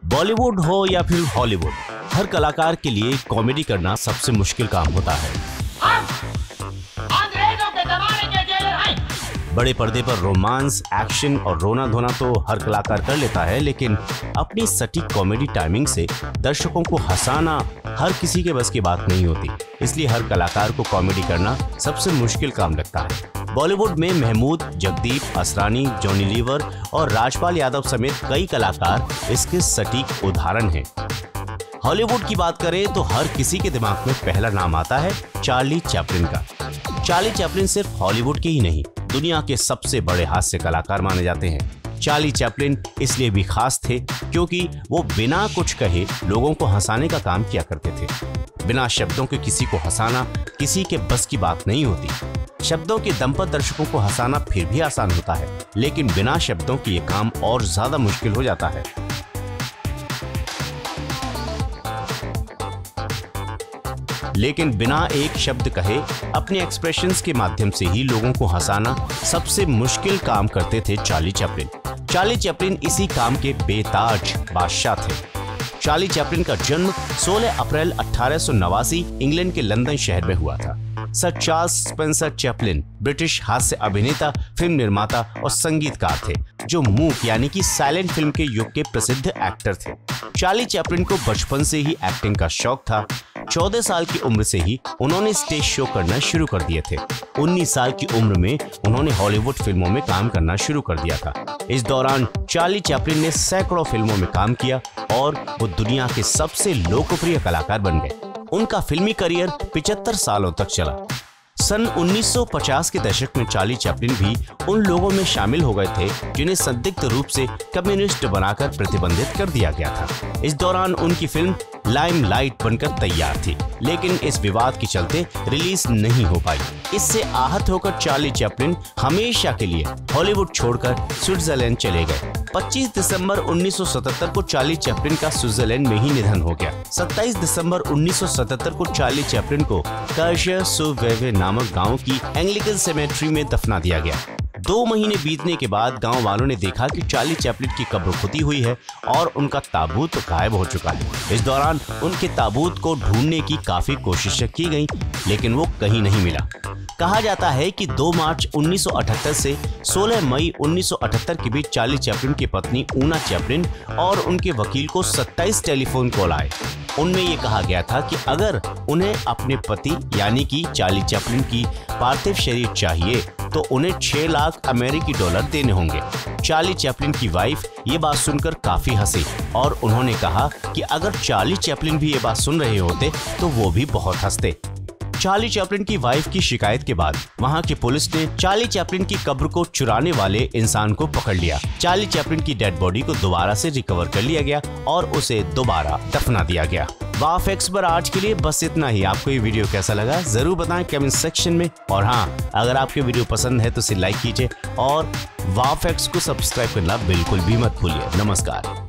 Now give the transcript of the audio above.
बॉलीवुड हो या फिर हॉलीवुड, हर कलाकार के लिए कॉमेडी करना सबसे मुश्किल काम होता है। बड़े पर्दे पर रोमांस, एक्शन और रोना धोना तो हर कलाकार कर लेता है, लेकिन अपनी सटीक कॉमेडी टाइमिंग से दर्शकों को हंसाना हर किसी के बस की बात नहीं होती। इसलिए हर कलाकार को कॉमेडी करना सबसे मुश्किल काम लगता है। बॉलीवुड में महमूद, जगदीप, असरानी, जॉनी लीवर और राजपाल यादव समेत कई कलाकार इसके सटीक उदाहरण हैं। हॉलीवुड की बात करें तो हर किसी के दिमाग में पहला नाम आता है चार्ली चैपलिन का। चार्ली चैपलिन सिर्फ हॉलीवुड के ही नहीं, दुनिया के सबसे बड़े हास्य कलाकार माने जाते हैं। चार्ली चैपलिन इसलिए भी खास थे क्योंकि वो बिना कुछ कहे लोगों को हंसाने का काम किया करते थे। बिना शब्दों के किसी को हंसाना किसी के बस की बात नहीं होती। शब्दों के दम पर दर्शकों को हंसाना फिर भी आसान होता है, लेकिन बिना शब्दों के ये काम और ज्यादा मुश्किल हो जाता है। लेकिन बिना एक शब्द कहे अपने एक्सप्रेशंस के माध्यम से ही लोगों को हंसाना सबसे मुश्किल काम करते थे चार्ली चैपलिन। चार्ली चैपलिन इसी काम के बेताज बादशाह थे। चार्ली चैपलिन का जन्म 16 अप्रैल 1889 इंग्लैंड के लंदन शहर में हुआ था। Sir Charles Spencer Chaplin British हास्य अभिनेता, फिल्म निर्माता और संगीतकार थे, जो मूक यानी कि साइलेंट फिल्म के युग के प्रसिद्ध एक्टर थे। चार्ली चैपलिन को बचपन से ही एक्टिंग का शौक था। 14 साल की उम्र से ही उन्होंने स्टेज शो करना शुरू कर दिए थे। 19 साल की उम्र में उन्होंने हॉलीवुड फिल्मों में काम करना शुरू कर दिया था। इस दौरान चार्ली चैपलिन ने सैकड़ों फिल्मों में काम किया और वो दुनिया के सबसे लोकप्रिय कलाकार बन गए। उनका फिल्मी करियर 75 सालों तक चला। सन 1950 के दशक में चार्ली चैपलिन भी उन लोगों में शामिल हो गए थे जिन्हें संदिग्ध रूप से कम्युनिस्ट बनाकर प्रतिबंधित कर दिया गया था। इस दौरान उनकी फिल्म लाइमलाइट बनकर तैयार थी, लेकिन इस विवाद के चलते रिलीज नहीं हो पाई। इससे आहत होकर चार्ली चैपलिन हमेशा के लिए हॉलीवुड छोड़कर स्विट्जरलैंड चले गए। 25 दिसंबर 1977 को चार्ली चैपलिन का स्विट्जरलैंड में ही निधन हो गया। 27 दिसंबर 1977 को चार्ली चैपलिन को कर्शर-सु-वेवे नामक गांव की एंग्लिकन सेमेट्री में दफना दिया गया। 2 महीने बीतने के बाद गांव वालों ने देखा कि चार्ली चैपलिन की कब्र खुदी हुई है और उनका ताबूत गायब हो चुका है। इस दौरान उनके ताबूत को ढूंढने की काफी कोशिशें की गईं, लेकिन वो कहीं नहीं मिला। कहा जाता है कि 2 मार्च 1978 से 16 मई 1978 के बीच चार्ली चैपलिन की पत्नी ऊना चैपलिन और उनके वकील को 27 टेलीफोन कॉल आए। उनमें ये कहा गया था कि अगर उन्हें अपने पति यानी कि चार्ली चैपलिन की पार्थिव शरीर चाहिए तो उन्हें 6 लाख अमेरिकी डॉलर देने होंगे। चार्ली चैपलिन की वाइफ ये बात सुनकर काफी हंसी और उन्होंने कहा कि अगर चार्ली चैपलिन भी ये बात सुन रहे होते तो वो भी बहुत हंसते। चार्ली चैपलिन की वाइफ की शिकायत के बाद वहां की पुलिस ने चार्ली चैपलिन की कब्र को चुराने वाले इंसान को पकड़ लिया। चार्ली चैपलिन की डेड बॉडी को दोबारा से रिकवर कर लिया गया और उसे दोबारा दफना दिया गया। वाव फैक्ट्स पर आज के लिए बस इतना ही। आपको ये वीडियो कैसा लगा जरूर बताएं कमेंट सेक्शन में, और हाँ, अगर आपको वीडियो पसंद है तो इसे लाइक कीजिए और वाव फैक्ट्स को सब्सक्राइब करना बिल्कुल भी मत भूलिए। नमस्कार।